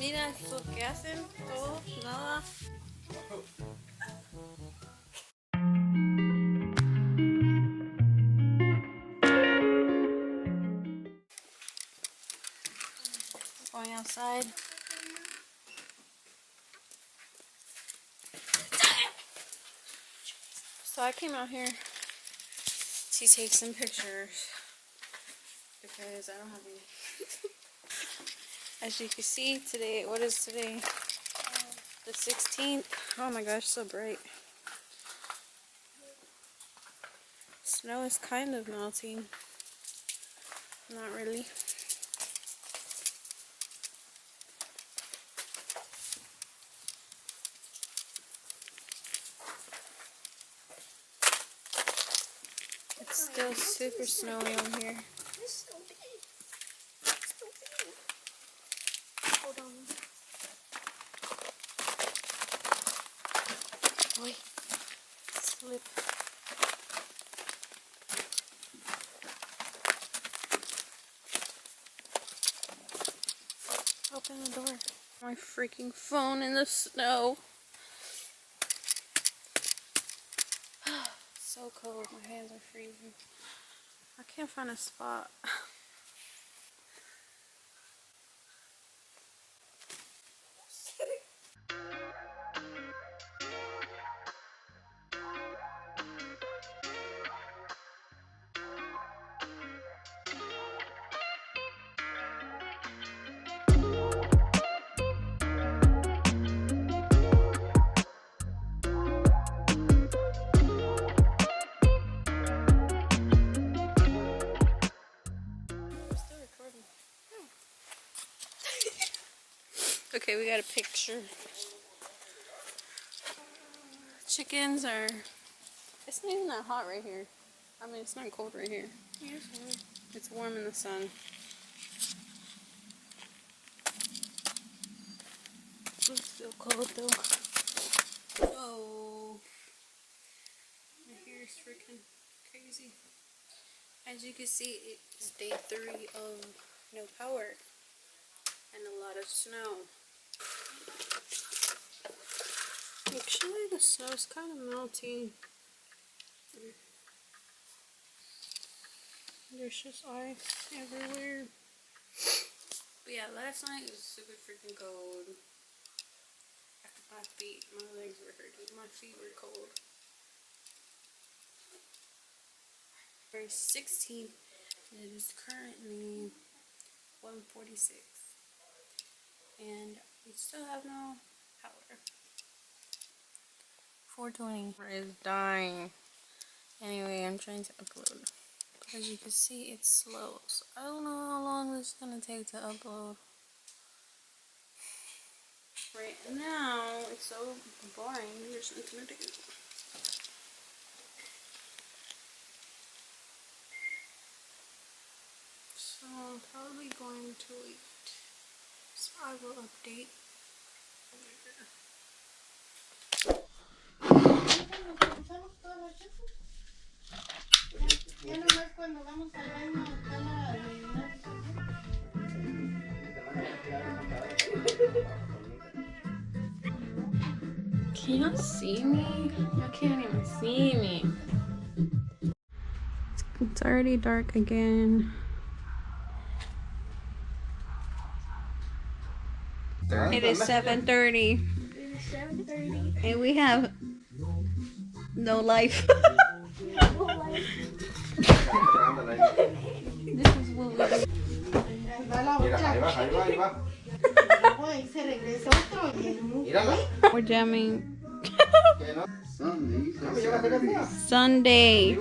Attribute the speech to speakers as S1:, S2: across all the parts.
S1: Mira eso que hacen todos, nada. Going outside. So I came out here to take some pictures because I don't have any. As you can see today, what is today? The 16th. Oh my gosh, so bright. Snow is kind of melting. Not really. It's still super snowy on here. Hold on. Wait. Slip. Open the door. My freaking phone in the snow. So cold. My hands are freezing. I can't find a spot. Okay, we got a picture. Chickens are... It's not even that hot right here. I mean, it's not cold right here. Yeah, it's warm. It's warm in the sun. It's still cold though. Oh, my hair is freaking crazy. As you can see, it's day 3 of no power and a lot of snow. Actually, the snow is kind of melting. There's just ice everywhere. But yeah, last night it was super freaking cold. My feet, my legs were hurting. My feet were cold. February 16th, it is currently 1:46. And we still have no power. 420 is dying. Anyway, I'm trying to upload. But as you can see, it's slow. So I don't know how long this is going to take to upload. Right now, it's so boring. There's nothing to do. So I'm probably going to wait. So I will update later. Can y'all see me? Y'all can't even see me. It's already dark again. It is 7:30. And we have no life. This is what we do. We're jamming. Sunday.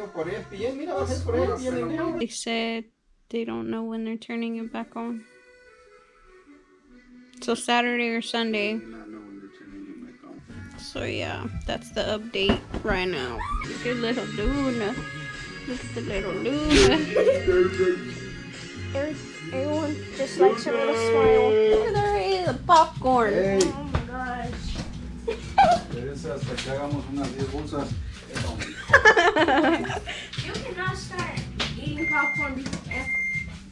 S1: They said they don't know when they're turning it back on. So Saturday or Sunday. So yeah, that's the update right now. Look at little Luna. Look at the little Luna. Everyone just likes her little smile. Look at her eating the popcorn. Hey. Oh my gosh. You cannot start eating popcorn before.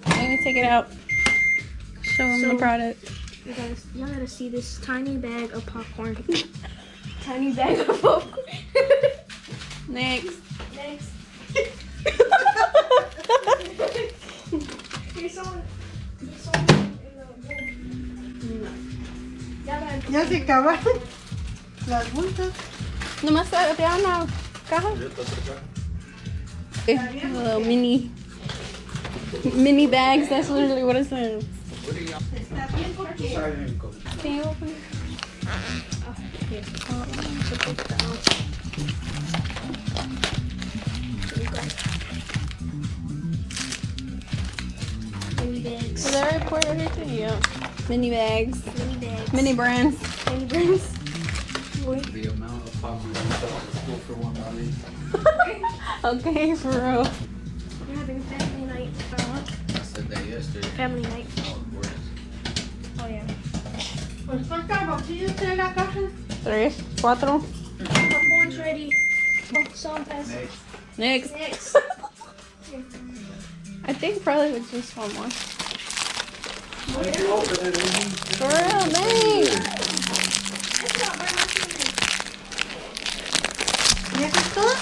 S1: Let me take it out. Show them the product.
S2: Y'all gotta see this tiny bag of popcorn. Tiny bag of popcorn.
S1: Next.
S3: Ya se acabaron las vueltas.
S1: Nomás te dan una caja. Little mini bags. That's literally what it says.
S3: Está bien porque
S1: Can you open it?
S2: Mini bags.
S1: Did I report everything? Yeah. Mini bags.
S2: Mini bags.
S1: Mini brands.
S2: Mini brands.
S4: The amount of popcorn we sell at school for $1.
S1: Okay, for real.
S2: We're having family night.
S4: I said that yesterday.
S2: Family night.
S4: Oh, worse.
S2: Oh yeah.
S3: pues cuántos bolsillos trae la caja.
S1: 3, 4.
S2: Popcorn's ready. Oh, song pass.
S1: Next.
S2: Next.
S1: I think probably with just one more.
S4: Why'd you open it, Amy?
S1: For real, dang.
S2: It's not very much in there.
S3: ¿Y eso es todo?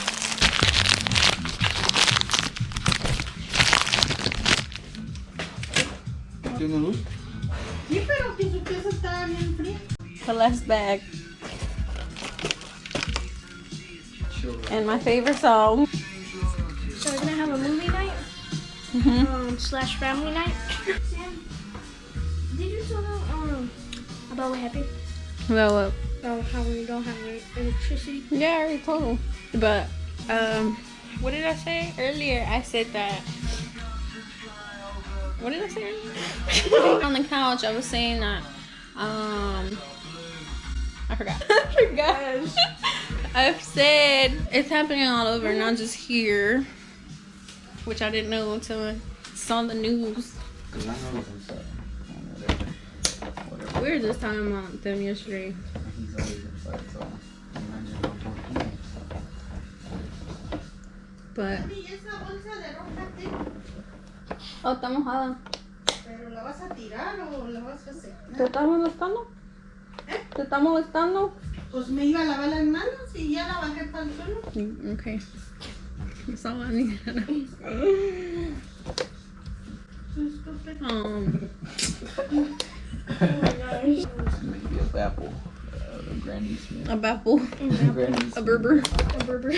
S4: ¿Tiene luz?
S3: Sí, pero que su pieza estaba bien fría.
S1: The last bag. And my favorite song.
S2: So we're gonna have a movie night. Slash family night. Sam, did you tell them about what happened?
S1: Well, what?
S2: Oh, how we don't have electricity.
S1: Yeah, I already told him. But, what did I say earlier? I said that. What did I say earlier? On the couch, I was saying that, I forgot. I've said it's happening all over, not just here. Which I didn't know until I saw the news.
S4: Because I know it's inside. Whatever.
S1: We were just talking about them yesterday.
S4: He's always inside, so imagine how poor he is.
S1: But,
S3: ¿Y esa bolsa de ropa qué?
S1: oh, está mojada.
S3: ¿Pero la vas a tirar o la vas a hacer?
S1: ¿Te estás molestando? ¿Te está molestando?
S3: Pues me iba a lavar las manos y ya la bajé para el suelo.
S1: Okay. That's all I need to know.
S4: Maybe a Apple. Granny Smith.
S1: A Bapple.
S4: Granny Smith.
S1: A Berber.
S2: A Berber.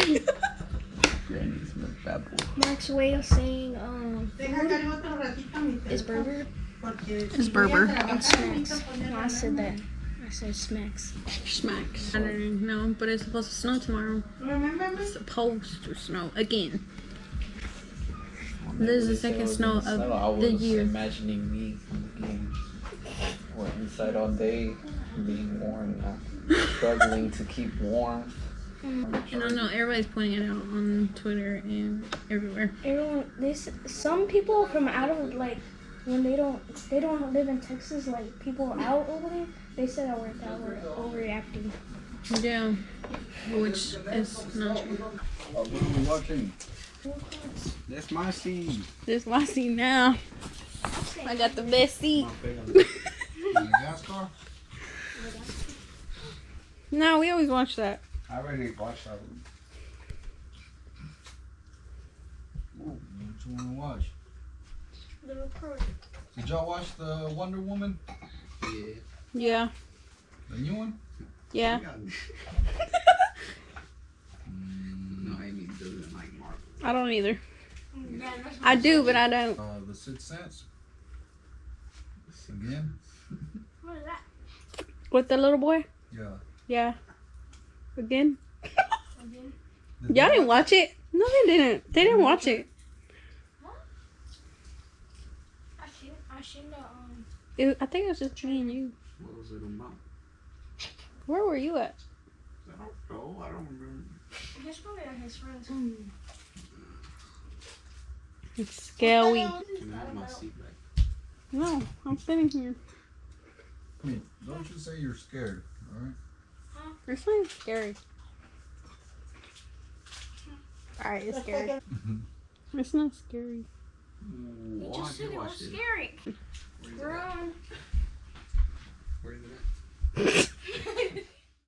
S4: Granny Smith Apple.
S2: Mark's way of saying
S3: Deja cargo otro ratito mi
S2: is
S3: teléfono.
S2: Berber
S3: Porque
S1: It's
S3: si voy a
S1: Berber.
S3: trabajar,
S2: and smacks.
S3: necesito poner
S2: No, I
S3: la
S2: said
S3: alarma.
S2: that. I said smacks.
S1: Smacks. I don't know, but it's supposed to snow tomorrow.
S3: Remember me?
S1: It's supposed to snow again. This is the second snow of
S4: I
S1: the
S4: was
S1: year.
S4: imagining me being inside all day, being warm, struggling to keep warm.
S1: And I know everybody's pointing it out on Twitter and everywhere.
S2: Everyone, some people from out of when they don't live in Texas, like people out over there, they said that we're overreacting.
S1: Yeah, which is not true.
S4: What are we watching? That's my scene.
S1: This is my seat now. I got the best seat.
S4: Gas car?
S1: No, we always watch that.
S4: I already watched that one. Ooh, what you want to watch?
S2: The recording.
S5: Did y'all watch the Wonder Woman?
S4: Yeah.
S1: Yeah,
S5: The new one?
S1: yeah.
S4: No, Amy doesn't like Marvel.
S1: I don't either. I do, but I don't.
S5: The Sixth Sense? Again?
S2: What is that?
S1: With the little boy?
S5: Yeah.
S1: Yeah. Again?
S2: Again?
S1: Y'all didn't watch it? No, they didn't. They didn't watch it.
S2: I seen the
S1: I think it was just me and you.
S4: What was it about?
S1: Where were you at?
S4: I don't know. I don't remember.
S2: He's probably at his friends.
S1: It's scary.
S4: Can I have my seat back?
S1: No, I'm sitting here.
S5: Hey, don't you say you're scared, alright?
S1: It's not scary. Alright, it's scary. It's not scary.
S4: Why did you watch it?
S2: Scary. We're on.
S1: Bye.